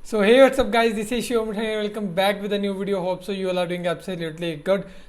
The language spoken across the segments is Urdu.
So hey, what's up guys, this is Shivam and welcome back with a new video. Hope so you all are doing absolutely good.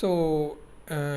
So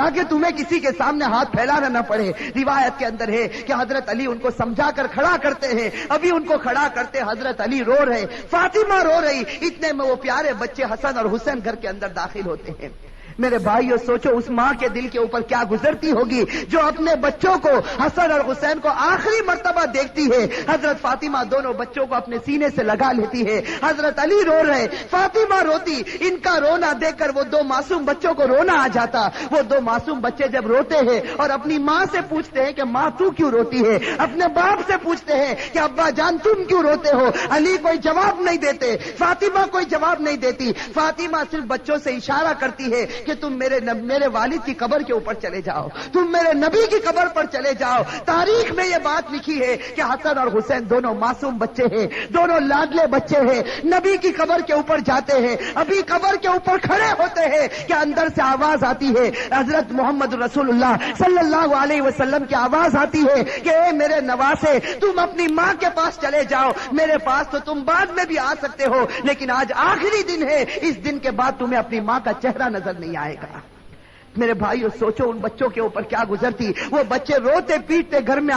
تاکہ تمہیں کسی کے سامنے ہاتھ پھیلانا نہ پڑے. روایت کے اندر ہے کہ حضرت علی ان کو سمجھا کر کھڑا کرتے ہیں. ابھی ان کو کھڑا کرتے حضرت علی رو رہے, فاطمہ رو رہی. اتنے میں وہ پیارے بچے حسن اور حسین گھر کے اندر داخل ہوتے ہیں. میرے بھائیو سوچو اس ماں کے دل کے اوپر کیا گزرتی ہوگی جو اپنے بچوں کو حسن اور حسین کو آخری مرتبہ دیکھتی ہے. حضرت فاطمہ دونوں بچوں کو اپنے سینے سے لگا لیتی ہے. حضرت علی رو رہے, فاطمہ روتی. ان کا رونا دیکھ کر وہ دو معصوم بچوں کو رونا آ جاتا. وہ دو معصوم بچے جب روتے ہیں اور اپنی ماں سے پوچھتے ہیں کہ ماں تو کیوں روتی ہے, اپنے باپ سے پوچھتے ہیں کہ ابا جان تم کیوں روتے ہو. علی کوئی جواب نہیں دیتے, فاطمہ کوئی جواب نہیں دیتی. فاطمہ صرف بچوں سے اشارہ کرتی ہے کہ تم میرے والد کی قبر کے اوپر چلے جاؤ, تم میرے نبی کی قبر پر چلے جاؤ. تاریخ میں یہ بات لکھی ہے کہ حسن اور حسین دونوں معصوم بچے ہیں, دونوں لاڈلے بچے ہیں. نبی کی قبر کے اوپر جاتے ہیں, ابھی قبر کے اوپر کھڑے ہوتے ہیں کہ اندر سے آواز آتی ہے, حضرت محمد رسول اللہ صلی اللہ علیہ وسلم کی آواز آتی ہے کہ اے میرے نواسے تم اپنی ماں کے پاس چلے جاؤ. میرے پاس تو تم بعد میں بھی آ سکتے ہو, لیکن آج آخری دن ہے, اس دن کے بعد تمہیں اپنی ماں کا چہرہ نظر نہیں آئے گا. میرے بھائیو سوچو ان بچوں کے اوپر کیا گزرتی. وہ بچے روتے پیٹتے گھر میں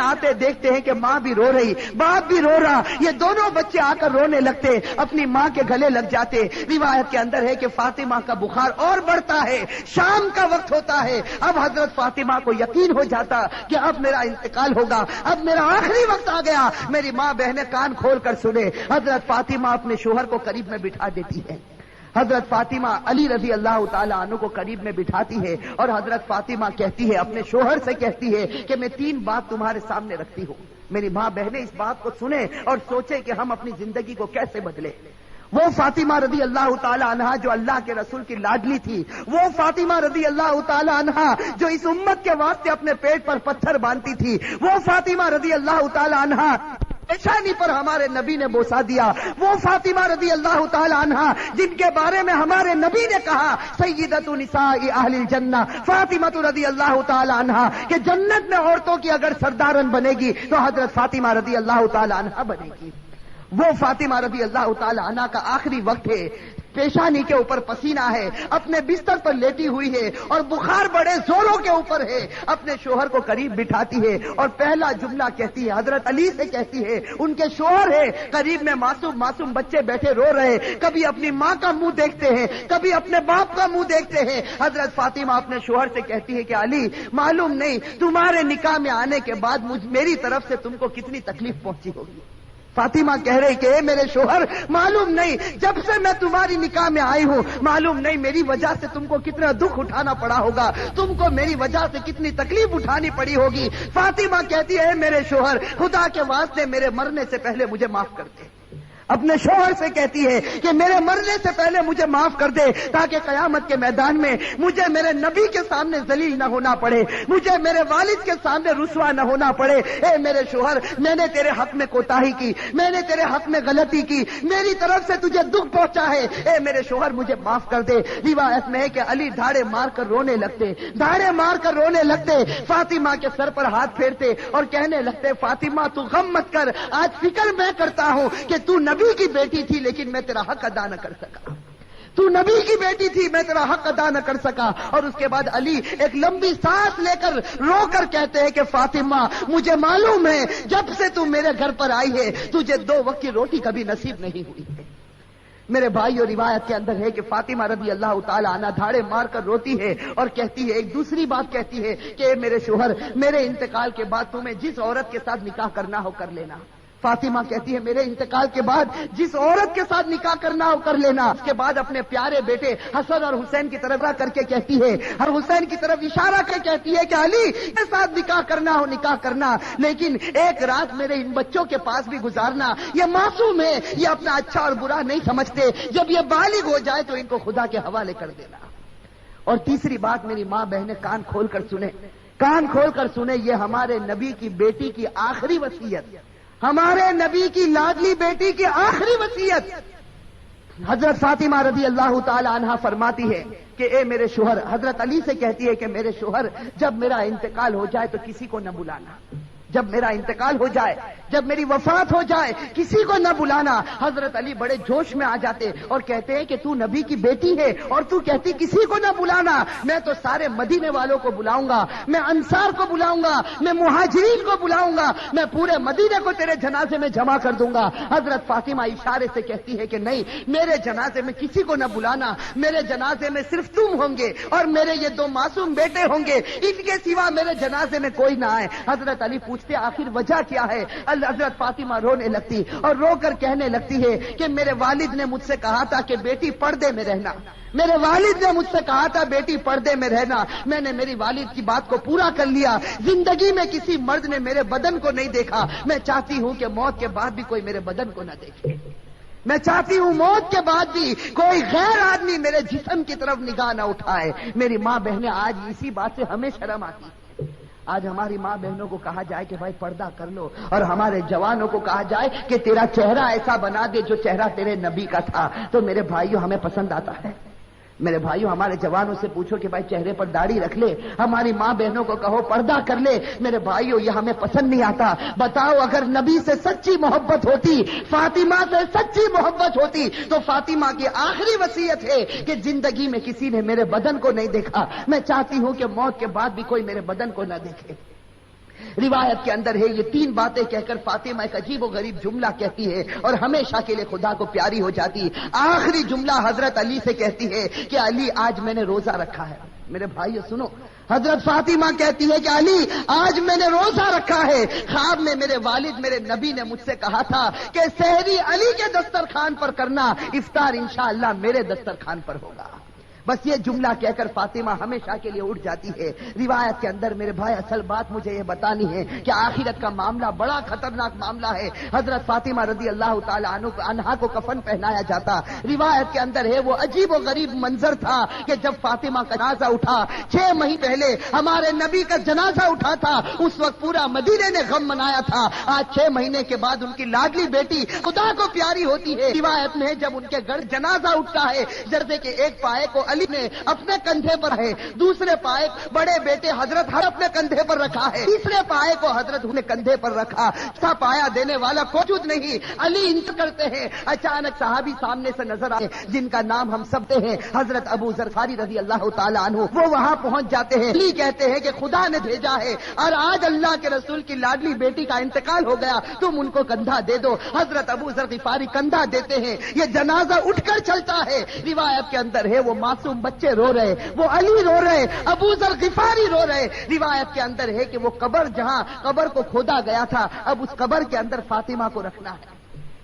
آتے دیکھتے ہیں کہ ماں بھی رو رہی, باپ بھی رو رہا. یہ دونوں بچے آ کر رونے لگتے, اپنی ماں کے گلے لگ جاتے. روایت کے اندر ہے کہ فاطمہ کا بخار اور بڑھتا ہے, شام کا وقت ہوتا ہے. اب حضرت فاطمہ کو یقین ہو جاتا کہ اب میرا انتقال ہوگا, اب میرا آخری وقت آ گیا. میری ماں بہنیں کان کھول کر سنے. حضرت فاطمہ اپنے شوہر کو قریب میں بٹھا دیتی ہے. حضرت فاطمہ علی رضی اللہ تعالی عنہ کو قریب میں بٹھاتی ہے اور حضرت فاطمہ کہتی ہے, اپنے شوہر سے کہتی ہے کہ میں 3 بات تمہارے سامنے رکھتی ہوں. میری ماں بہنیں اس بات کو سنیں اور سوچیں کہ ہم اپنی زندگی کو کیسے بدلیں. وہ فاطمہ رضی اللہ تعالی عنہا جو اللہ کے رسول کی لاڈلی تھی, وہ فاطمہ رضی اللہ تعالی عنہا جو اس امت کے واسطے اپنے پیٹ پر پتھر باندھتی تھی, وہ فاطمہ رضی اللہ تعالی عنہا پیشانی پر ہمارے نبی نے بوسا دیا, وہ فاطمہ رضی اللہ تعالی عنہا جن کے بارے میں ہمارے نبی نے کہا سیدۃ نساء اہل الجنہ فاطمہ رضی اللہ تعالی عنہا کہ جنت میں عورتوں کی اگر سردارن بنے گی تو حضرت فاطمہ رضی اللہ تعالی عنہا بنے گی. وہ فاطمہ رضی اللہ تعالی عنہا کا آخری وقت ہے, پیشانی کے اوپر پسینہ ہے, اپنے بستر پر لیٹی ہوئی ہے اور بخار بڑے زوروں کے اوپر ہے. اپنے شوہر کو قریب بٹھاتی ہے اور پہلا جملہ کہتی ہے, حضرت علی سے کہتی ہے, ان کے شوہر ہے قریب میں, معصوم بچے بیٹھے رو رہے, کبھی اپنی ماں کا منہ دیکھتے ہیں, کبھی اپنے باپ کا منہ دیکھتے ہیں. حضرت فاطمہ اپنے شوہر سے کہتی ہے کہ علی معلوم نہیں تمہارے نکاح میں آنے کے بعد میری طرف سے تم کو کتنی تکلیف پہنچی ہوگی. فاطمہ کہہ رہی کہ اے میرے شوہر معلوم نہیں جب سے میں تمہاری نکاح میں آئی ہوں معلوم نہیں میری وجہ سے تم کو کتنا دکھ اٹھانا پڑا ہوگا, تم کو میری وجہ سے کتنی تکلیف اٹھانی پڑی ہوگی. فاطمہ کہتی ہے میرے شوہر خدا کے واسطے میرے مرنے سے پہلے مجھے معاف کر دے. اپنے شوہر سے کہتی ہے کہ میرے مرنے سے پہلے مجھے معاف کر دے تاکہ قیامت کے میدان میں مجھے میرے نبی کے سامنے ذلیل نہ ہونا پڑے, مجھے میرے والد کے سامنے رسوا نہ ہونا پڑے. اے میرے شوہر میں نے تیرے حق میں کوتاہی کی, میں نے تیرے حق میں غلطی کی, میری طرف سے تجھے دکھ پہنچا ہے, اے میرے شوہر مجھے معاف کر دے. روایت میں ہے کہ علی دھاڑے مار کر رونے لگتے, فاطمہ کے سر پر ہاتھ پھیرتے اور کہنے لگتے فاطمہ تو غم مت کر, آج فکر میں کرتا ہوں کہ تو نبی کی بیٹی تھی لیکن میں تیرا حق ادا نہ کر سکا, تو نبی کی بیٹی تھی میں تیرا حق ادا نہ کر سکا. اور اس کے بعد علی ایک لمبی سانس لے کر رو کر کہتے ہیں کہ فاطمہ مجھے معلوم ہے جب سے تو میرے گھر پر آئی ہے تجھے 2 وقت کی روٹی کبھی نصیب نہیں ہوئی. میرے بھائی اور روایت کے اندر ہے کہ فاطمہ رضی اللہ تعالی عنہا دھاڑے مار کر روتی ہے اور کہتی ہے, ایک دوسری بات کہتی ہے کہ میرے شوہر میرے انتقال کے بعد تمہیں جس عورت کے ساتھ نکاح کرنا ہو کر لینا. فاطمہ کہتی ہے میرے انتقال کے بعد جس عورت کے ساتھ نکاح کرنا ہو کر لینا. اس کے بعد اپنے پیارے بیٹے حسن اور حسین کی طرف کر کے کہتی ہے, ہر حسین کی طرف اشارہ کر کہتی ہے کہ علی کے ساتھ نکاح کرنا ہو نکاح کرنا, لیکن ایک رات میرے ان بچوں کے پاس بھی گزارنا. یہ معصوم ہے, یہ اپنا اچھا اور برا نہیں سمجھتے, جب یہ بالغ ہو جائے تو ان کو خدا کے حوالے کر دینا. اور تیسری بات میری ماں بہنیں کان کھول کر سنیں, یہ ہمارے نبی کی بیٹی کی آخری وصیت, ہمارے نبی کی لاڈلی بیٹی کی آخری وصیت. حضرت فاطمہ رضی اللہ تعالی عنہا فرماتی ہے کہ اے میرے شوہر, حضرت علی سے کہتی ہے کہ میرے شوہر جب میرا انتقال ہو جائے تو کسی کو نہ بلانا, جب میرا انتقال ہو جائے، جب میری وفات ہو جائے، کسی کو نہ بلانا۔ حضرت علی بڑے جوش میں آ جاتے اور کہتے ہیں کہ تو نبی کی بیٹی ہے اور تو کہتی کسی کو نہ بلانا، میں تو سارے مدینے والوں کو بلاؤں گا، میں انصار کو بلاؤں گا، میں مہاجرین کو بلاؤں گا، میں پورے مدینے کو تیرے جنازے میں جمع کر دوں گا۔ حضرت فاطمہ اشارے سے کہتی ہے کہ نہیں، میرے جنازے میں کسی کو نہ بلانا، میرے جنازے میں صرف تم ہوں گے اور میرے یہ دو معصوم بیٹے ہوں گے، ان کے سوا میرے جنازے میں کوئی نہ آئے۔ حضرت علی پوچھتے آخر وجہ کیا ہے؟ حضرت فاطمہ رونے لگتی اور رو کر کہنے لگتی ہے کہ میرے والد نے مجھ سے کہا تھا کہ بیٹی پردے میں رہنا، میرے والد نے مجھ سے کہا تھا بیٹی پردے میں رہنا، میں نے میری والد کی بات کو پورا کر لیا۔ زندگی میں کسی مرد نے میرے بدن کو نہیں دیکھا، میں چاہتی ہوں کہ موت کے بعد بھی کوئی میرے بدن کو نہ دیکھے، میں چاہتی ہوں موت کے بعد بھی کوئی غیر آدمی میرے جسم کی طرف نگاہ نہ اٹھائے۔ میری ماں بہنیں آج اسی بات سے ہمیں شرم آتی، آج ہماری ماں بہنوں کو کہا جائے کہ بھائی پردہ کر لو، اور ہمارے جوانوں کو کہا جائے کہ تیرا چہرہ ایسا بنا دے جو چہرہ تیرے نبی کا تھا، تو میرے بھائیوں ہمیں پسند آتا ہے؟ میرے بھائیوں ہمارے جوانوں سے پوچھو کہ بھائی چہرے پر داڑھی رکھ لے، ہماری ماں بہنوں کو کہو پردہ کر لے، میرے بھائیوں یہ ہمیں پسند نہیں آتا۔ بتاؤ اگر نبی سے سچی محبت ہوتی، فاطمہ سے سچی محبت ہوتی، تو فاطمہ کی آخری وصیت ہے کہ زندگی میں کسی نے میرے بدن کو نہیں دیکھا، میں چاہتی ہوں کہ موت کے بعد بھی کوئی میرے بدن کو نہ دیکھے۔ روایت کے اندر ہے یہ تین باتیں کہہ کر فاطمہ ایک عجیب و غریب جملہ کہتی ہے اور ہمیشہ کے لیے خدا کو پیاری ہو جاتی۔ آخری جملہ حضرت علی سے کہتی ہے کہ علی آج میں نے روزہ رکھا ہے۔ میرے بھائیو سنو، حضرت فاطمہ کہتی ہے کہ علی آج میں نے روزہ رکھا ہے، خواب میں میرے والد میرے نبی نے مجھ سے کہا تھا کہ سحری علی کے دسترخوان پر کرنا، افطار انشاءاللہ میرے دسترخوان پر ہوگا۔ بس یہ جملہ کہہ کر فاطمہ ہمیشہ کے لیے اٹھ جاتی ہے۔ روایت کے اندر میرے بھائی اصل بات مجھے یہ بتانی ہے کہ آخرت کا معاملہ بڑا خطرناک معاملہ ہے۔ حضرت فاطمہ رضی اللہ تعالی عنہا کو کفن پہنایا جاتا، روایت کے اندر ہے وہ عجیب و غریب منظر تھا کہ جب فاطمہ کا جنازہ اٹھا، 6 مہینے پہلے ہمارے نبی کا جنازہ اٹھا تھا، اس وقت پورا مدینے نے غم منایا تھا، آج 6 مہینے کے بعد ان کی لاڈلی بیٹی خدا کو پیاری ہوتی ہے۔ روایت میں جب ان کے گھر جنازہ اٹھتا ہے، جردے کے ایک پائے کو علی نے اپنے کندھے پر ہے، دوسرے پائے بڑے بیٹے حضرت ہر اپنے کندھے پر رکھا ہے، تیسرے پائے کو حضرت نے کندھے پر رکھا، چوتھا پایا دینے والا موجود نہیں، علی انتظار کرتے ہیں۔ اچانک صحابی سامنے سے نظر آئے جن کا نام ہم سب ہیں، حضرت ابو ذر غفاری رضی اللہ تعالی عنہ، وہ وہاں پہنچ جاتے ہیں۔ علی کہتے ہیں کہ خدا نے بھیجا ہے اور آج اللہ کے رسول کی لاڈلی بیٹی کا انتقال ہو گیا، تم ان کو کندھا دے دو۔ حضرت ابو ذر غفاری کندھا دیتے ہیں، یہ جنازہ اٹھ کر چلتا ہے۔ روایت کے اندر ہے وہ معصوم بچے رو رہے، وہ علی رو رہے، ابو ذر غفاری رو رہے۔ روایت کے اندر ہے کہ وہ قبر جہاں قبر کو کھودا گیا تھا، اب اس قبر کے اندر فاطمہ کو رکھنا ہے۔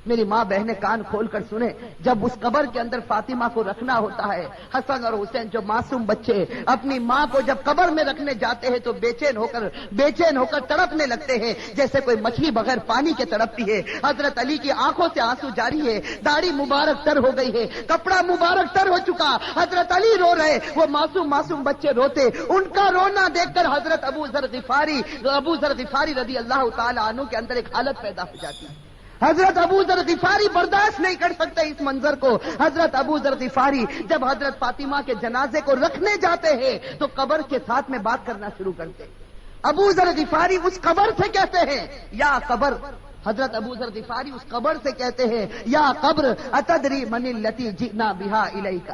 میری ماں بہنیں کان کھول کر سنیں، جب اس قبر کے اندر فاطمہ کو رکھنا ہوتا ہے، حسن اور حسین جو معصوم بچے اپنی ماں کو جب قبر میں رکھنے جاتے ہیں تو بے چین ہو کر تڑپنے لگتے ہیں، جیسے کوئی مچھلی بغیر پانی کے تڑپتی ہے۔ حضرت علی کی آنکھوں سے آنسو جاری ہے، داڑھی مبارک تر ہو گئی ہے، کپڑا مبارک تر ہو چکا، حضرت علی رو رہے، وہ معصوم بچے روتے۔ ان کا رونا دیکھ کر حضرت ابو ذر غفاری رضی اللہ تعالی عنہ کے اندر ایک حالت پیدا ہو جاتی ہے۔ حضرت ابو ذر غفاری برداشت نہیں کر سکتے اس منظر کو۔ حضرت ابو ذر غفاری جب حضرت فاطمہ کے جنازے کو رکھنے جاتے ہیں تو قبر کے ساتھ میں بات کرنا شروع کرتے۔ ابو ذر غفاری اس قبر سے کہتے ہیں یا قبر، حضرت ابو ذر غفاری اس قبر سے کہتے ہیں یا قبر اتدری من التی جئنا بها الیک،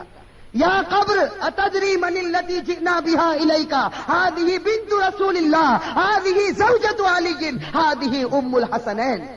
یا قبر اتدری من التی جئنا بها الیک، هذه بنت رسول الله، هذه زوجة علی، هذه ام الحسنین۔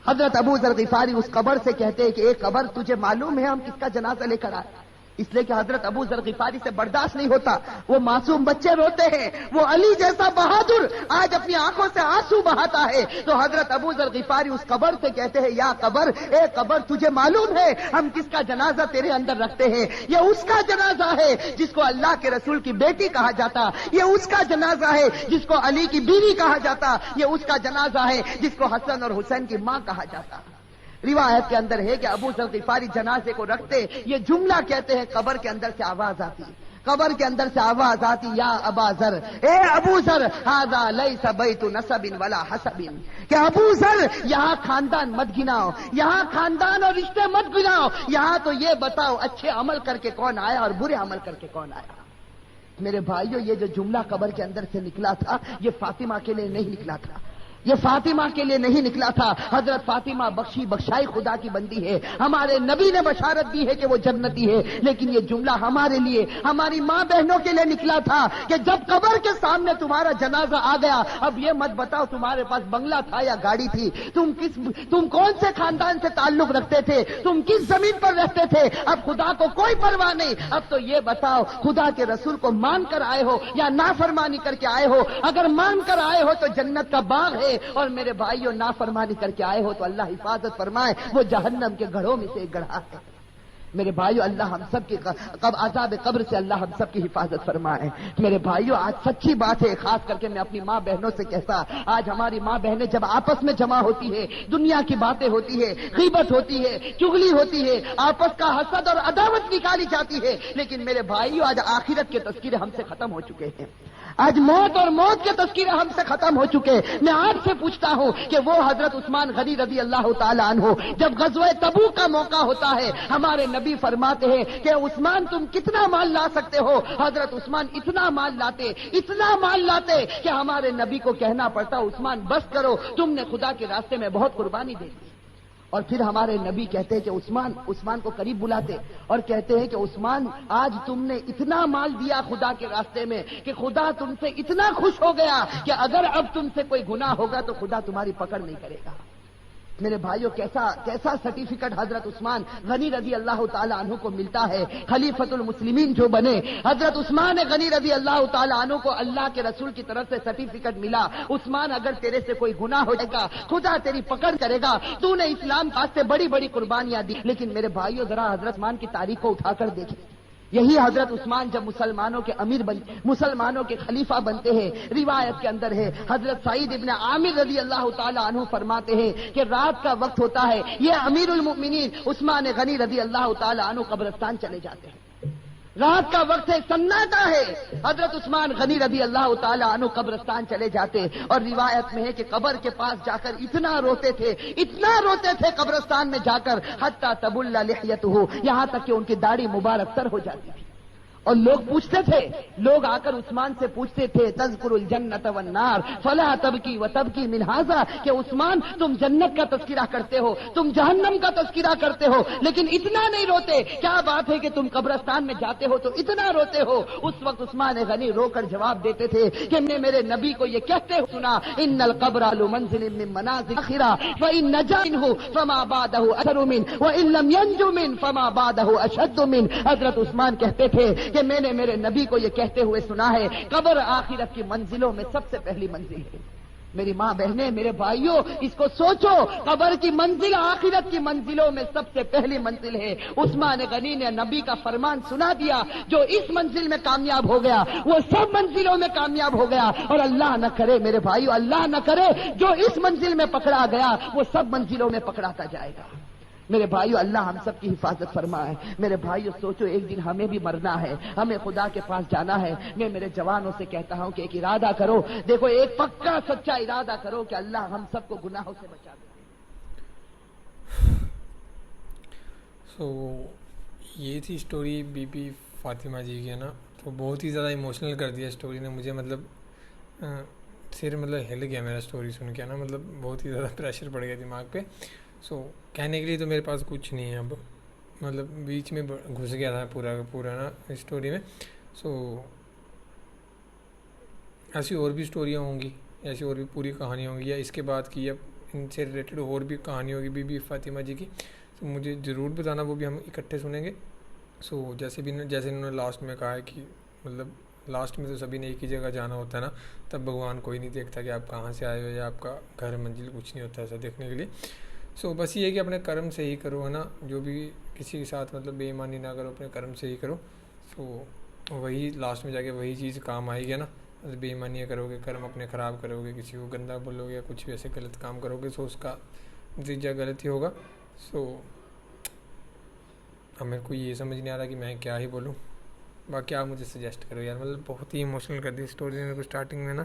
حضرت ابو ذر غفاری اس قبر سے کہتے ہیں کہ ایک قبر تجھے معلوم ہے ہم کس کا جنازہ لے کر آئے؟ اس لیے کہ حضرت ابو ذر غفاری سے برداشت نہیں ہوتا، وہ معصوم بچے روتے ہیں، وہ علی جیسا بہادر آج اپنی آنکھوں سے آنسو بہاتا ہے، تو حضرت ابو ذر غفاری اس قبر سے کہتے ہیں یا قبر، اے قبر تجھے معلوم ہے ہم کس کا جنازہ تیرے اندر رکھتے ہیں؟ یہ اس کا جنازہ ہے جس کو اللہ کے رسول کی بیٹی کہا جاتا، یہ اس کا جنازہ ہے جس کو علی کی بیوی کہا جاتا، یہ اس کا جنازہ ہے جس کو حسن اور حسین کی ماں کہا جاتا۔ روایت کے اندر ہے کہ ابو ذر غفاری جنازے کو رکھتے، یہ جملہ کہتے ہیں، قبر کے اندر سے آواز آتی، قبر کے اندر سے آواز آتی یا ابا ذر، اے ابو ذر، ھذا لیس بیت نسب ولا حسب، کہ ابو ذر یہاں خاندان مت گناؤ، یہاں خاندان اور رشتے مت گناؤ، یہاں تو یہ بتاؤ اچھے عمل کر کے کون آیا اور برے عمل کر کے کون آیا۔ میرے بھائیو یہ جو جملہ قبر کے اندر سے نکلا تھا یہ فاطمہ کے لیے نہیں نکلا تھا، یہ فاطمہ کے لیے نہیں نکلا تھا. حضرت فاطمہ بخشی بخشائی خدا کی بندی ہے. ہمارے نبی نے بشارت دی ہے کہ وہ جنتی ہے. لیکن یہ جملہ ہمارے لیے, ہماری ماں بہنوں کے لیے نکلا تھا کہ جب قبر کے سامنے تمہارا جنازہ آ گیا, اب یہ مت بتاؤ تمہارے پاس بنگلہ تھا یا گاڑی تھی, تم کون سے خاندان سے تعلق رکھتے تھے, تم کس زمین پر رہتے تھے. اب خدا کو کوئی پرواہ نہیں. اب تو یہ بتاؤ خدا کے رسول کو مان کر آئے ہو یا نافرمانی کر کے آئے ہو. اگر مان کر آئے ہو تو جنت کا باغ ہے, اور میرے بھائیوں نافرمانی کر کے آئے ہو تو اللہ حفاظت فرمائے, وہ جہنم کے گڑھوں میں سے ایک گڑھا ہے. میرے بھائیوں اللہ ہم سب کی عذاب قبر سے اللہ ہم سب کی حفاظت فرمائے. میرے بھائیوں آج سچی بات ہے, خاص کر کے میں اپنی ماں بہنوں سے کہتا, آج ہماری ماں بہنیں جب آپس میں جمع ہوتی ہے, دنیا کی باتیں ہوتی ہے, غیبت ہوتی ہے, چغلی ہوتی ہے, آپس کا حسد اور عداوت نکالی جاتی ہے. لیکن میرے بھائیوں آج آخرت کے تذکرے ہم سے ختم ہو چکے ہیں. آج موت اور موت کے تذکرے ہم سے ختم ہو چکے. میں آپ سے پوچھتا ہوں کہ وہ حضرت عثمان غنی رضی اللہ تعالی عنہ جب غزوہ تبوک کا موقع ہوتا ہے, ہمارے نبی فرماتے ہیں کہ عثمان تم کتنا مال لا سکتے ہو. حضرت عثمان اتنا مال لاتے کہ ہمارے نبی کو کہنا پڑتا عثمان بس کرو, تم نے خدا کے راستے میں بہت قربانی دے دی. اور پھر ہمارے نبی کہتے ہیں کہ عثمان کو قریب بلاتے اور کہتے ہیں کہ عثمان آج تم نے اتنا مال دیا خدا کے راستے میں کہ خدا تم سے اتنا خوش ہو گیا کہ اگر اب تم سے کوئی گناہ ہوگا تو خدا تمہاری پکڑ نہیں کرے گا. میرے بھائیوں کیسا سرٹیفکیٹ حضرت عثمان غنی رضی اللہ تعالی عنہ کو ملتا ہے. خلیفۃ المسلمین جو بنے حضرت عثمان غنی رضی اللہ تعالی عنہ کو اللہ کے رسول کی طرف سے سرٹیفکیٹ ملا, عثمان اگر تیرے سے کوئی گناہ ہو جائے گا خدا تیری پکڑ کرے گا, تو نے اسلام واسطے بڑی بڑی قربانیاں دی. لیکن میرے بھائیوں ذرا حضرت عثمان کی تاریخ کو اٹھا کر دیکھیں. یہی حضرت عثمان جب مسلمانوں کے امیر مسلمانوں کے خلیفہ بنتے ہیں, روایت کے اندر ہے حضرت سعید ابن عامر رضی اللہ تعالی عنہ فرماتے ہیں کہ رات کا وقت ہوتا ہے, یہ امیر المؤمنین عثمان غنی رضی اللہ تعالی عنہ قبرستان چلے جاتے ہیں. رات کا وقت ہے, سناٹا ہے, حضرت عثمان غنی رضی اللہ تعالی عنہ قبرستان چلے جاتے. اور روایت میں ہے کہ قبر کے پاس جا کر اتنا روتے تھے قبرستان میں جا کر, حتی تبل لحیتہ, یہاں تک کہ ان کی داڑھی مبارک تر ہو جاتی تھی. اور لوگ پوچھتے تھے, لوگ آ کر عثمان سے پوچھتے تھے تذکر الجنت والنار فلا تبکی وتبکی من ھذا, کہ عثمان تم جنت کا تذکرہ کرتے ہو, تم جہنم کا تذکرہ کرتے ہو, لیکن اتنا نہیں روتے. کیا بات ہے کہ تم قبرستان میں جاتے ہو تو اتنا روتے ہو. اس وقت عثمان غنی رو کر جواب دیتے تھے کہ میں میرے نبی کو یہ کہتے سنا, ان القبر لمنزل من منازل الاخرہ فان نجا منه فما بعده اثر منه وان لم ينجو منه فما بعده اشد منه. حضرت عثمان کہتے تھے کہ میں نے میرے نبی کو یہ کہتے ہوئے سنا ہے قبر آخرت کی منزلوں میں سب سے پہلی منزل ہے. میری ماں بہنیں, میرے بھائیوں, اس کو سوچو, قبر کی منزل آخرت کی منزلوں میں سب سے پہلی منزل ہے. عثمان غنی نے نبی کا فرمان سنا دیا, جو اس منزل میں کامیاب ہو گیا وہ سب منزلوں میں کامیاب ہو گیا. اور اللہ نہ کرے میرے بھائیوں, اللہ نہ کرے جو اس منزل میں پکڑا گیا وہ سب منزلوں میں پکڑاتا جائے گا. میرے بھائیو اللہ ہم سب کی حفاظت فرمائے. میرے بھائیو سوچو, ایک دن ہمیں بھی مرنا ہے, ہمیں خدا کے پاس جانا ہے. میں میرے جوانوں سے کہتا ہوں کہ ایک ارادہ کرو, دیکھو ایک پکا سچا ارادہ کرو کہ اللہ ہم سب کو گناہوں سے بچا دے. یہ تھی اسٹوری بی بی فاطمہ جی کی, ہے نا. تو بہت ہی زیادہ ایموشنل کر دیا اسٹوری نے مجھے, ہل گیا میرا اسٹوری سن کے, نا. بہت ہی زیادہ پریشر پڑ گیا دماغ پہ. کہنے کے لیے تو میرے پاس کچھ نہیں ہے اب, بیچ میں گھس گیا تھا پورا نا اسٹوری میں. ایسی اور بھی اسٹوریاں ہوں گی, ایسی اور بھی پوری کہانیاں ہوں گی, یا اس کے بعد کی یا ان سے ریلیٹڈ اور بھی کہانی ہوگی بی بی فاطمہ جی کی, تو مجھے ضرور بتانا, وہ بھی ہم اکٹھے سنیں گے. جیسے انہوں نے لاسٹ میں کہا ہے کہ لاسٹ میں تو سبھی نے ایک ہی جگہ جانا ہوتا ہے نا, تب بھگوان کوئی نہیں دیکھتا کہ آپ کہاں سے آئے ہو یا آپ کا گھر منزل, کچھ نہیں ہوتا ایسا دیکھنے کے لیے. بس یہ ہے کہ اپنے کرم سے ہی کرو, ہے نا. جو بھی کسی کے ساتھ بے ایمانی نہ کرو, اپنے کرم سے ہی کرو. وہی لاسٹ میں جا کے وہی چیز کام آئے گی, نا. بے ایمانیاں کرو گے, کرم اپنے خراب کرو گے, کسی کو گندا بولو گے یا کچھ بھی ایسے غلط کام کرو گے, اس کا نتیجہ غلط ہی ہوگا. اب میرے کو یہ سمجھ نہیں آ رہا کہ میں کیا ہی بولوں. باقی آپ مجھے سجیسٹ کرو یار, بہت ہی ایموشنل کر دی اسٹوری میرے کو اسٹارٹنگ میں, نا.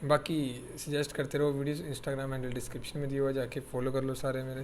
باقی سجیسٹ کرتے رہو ویڈیوز, انسٹاگرام ہینڈل ڈسکرپشن میں دیا ہوا, جا کے فالو کر لو سارے میرے,